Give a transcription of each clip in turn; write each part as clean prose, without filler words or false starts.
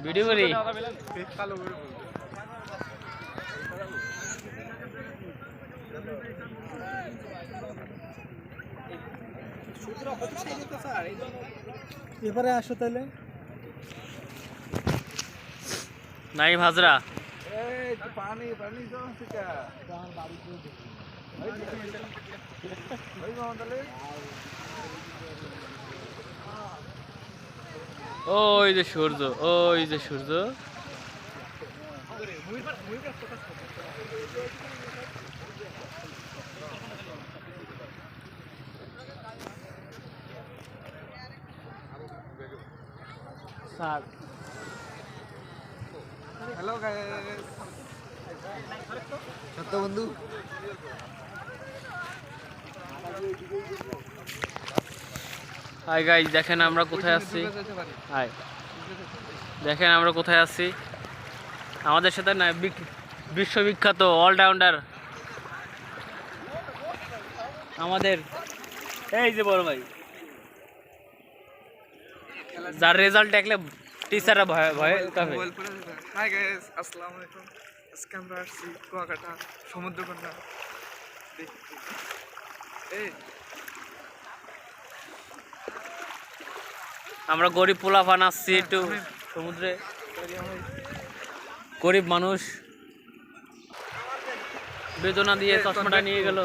video করি এবারে আসো তাহলে নাইম হাজরা পানি পানি ওই যে সূর্য ওই যে সূর্য হ্যালো গাইস সত্য বন্ধু হাই গাইস দেখেন আমরা কোথায় আছি হাই দেখেন আমরা কোথায় আছি আমাদের সাথে না বিশ্ববিখ্যাত অলরাউন্ডার আমাদের এই যে বড় ভাই যার রেজাল্ট দেখলে টিচাররা ভয় ভয় পাবে হাই গাইস আসসালামু আলাইকুম আজকে আমরা আসছি কুয়াকাটা সমুদ্রকন্যা দেখতে এই আমরা গরিব পোলাপান আসছি একটু সমুদ্রে গরিব মানুষ বেদনা দিয়ে চশমাটা নিয়ে গেল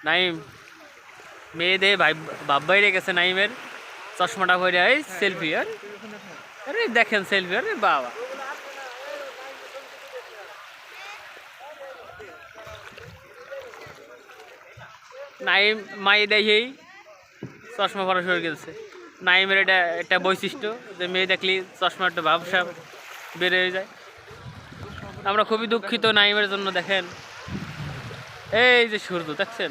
নাইম মেয়েদের ভাই বাপ বাইরে গেছে নাইমের চশমাটা ভরে এই সেলফি আর আরে দেখেন সেলফি আরে বাবা নাইম মাই দেখেই চশমা পরা শুরু গেছে নাইমের এটা একটা বৈশিষ্ট্য যে মেয়ে দেখলি চশমা একটা ভাবসাব বেড়ে যায় আমরা খুবই দুঃখিত নাইমের জন্য দেখেন এই যে সূর্য দেখছেন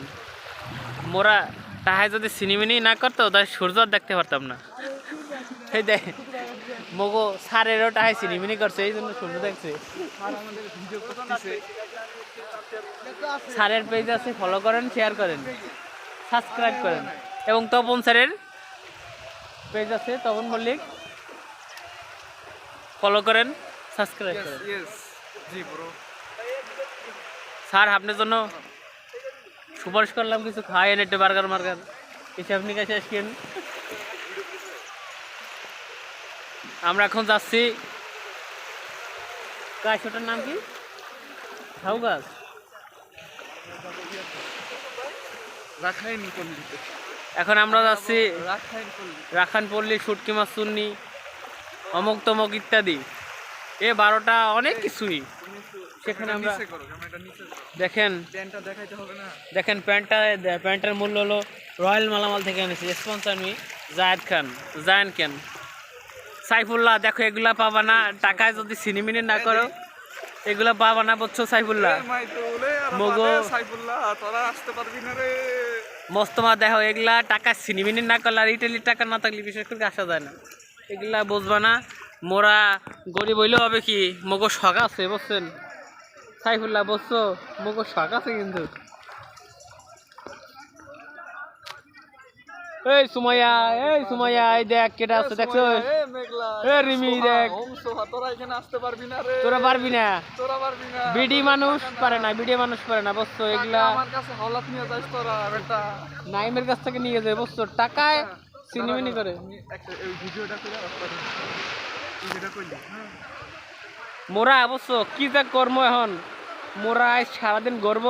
মোরা তাহায় যদি সিনেমিনি না করতো তাহলে সূর্য আর দেখতে পারতাম না এই দেখ মগো সারেরও তাহায় সিনেমিনি করছে এই জন্য সূর্য দেখছে স্যারের পেজ আছে ফলো করেন শেয়ার করেন সাবস্ক্রাইব করেন এবং তপন স্যারের পেজ আছে তপন মল্লিক ফলো করেন সাবস্ক্রাইব করেন জি ব্রো স্যার আপনার জন্য সুপারিশ করলাম কিছু খাওয়াইন একটু বার্গার মার্গার হিসাব নিকাশ আসেন আমরা এখন যাচ্ছি গাছটার নাম কি ঝাউ গাছ রাখাইন পল্লীতে এখন আমরা যাচ্ছি রাখাইন পল্লী রাখানপল্লী শুটকি মাছ চুন্নি অমুক তমক ইত্যাদি 12টা অনেক কিছুই সেখানে আমরা দেখেন দেখেন প্যান্টের মূল্য হলো রয়্যাল মালামাল থেকে এনেছি স্পন্সর মি জায়ান খান সাইফুল্লাহ দেখো এগুলা পাবা না টাকায় যদি সিনেমিনি না করো এগুলা পাবা না বুঝছো সাইফুল্লাহ মগো মস্তমা দেখো এগুলা টাকা সিনেমিনি না করলে আর ইটালির টাকা না থাকলে বিশেষ করে আসা যায় না এগুলা বুঝবা না মোরা গরিব হইলেও হবে কি মগো শখ আছে বুঝছেন সাইফুল্লাহ বুঝছো মগো শখ আছে কিন্তু এই সুমাইয়া এই দেখ কেটা আছে দেখছো রিমি দেখ তোরা পারবি না বিডি মানুষ পারে না বুঝছো এগুলা নাইমের কাছ থেকে নিয়ে যায় বুঝছো টাকায় সিনেমিনি করে মোরা অবশ্য কি যা কর্ম এখন মোরা সারাদিন গর্ব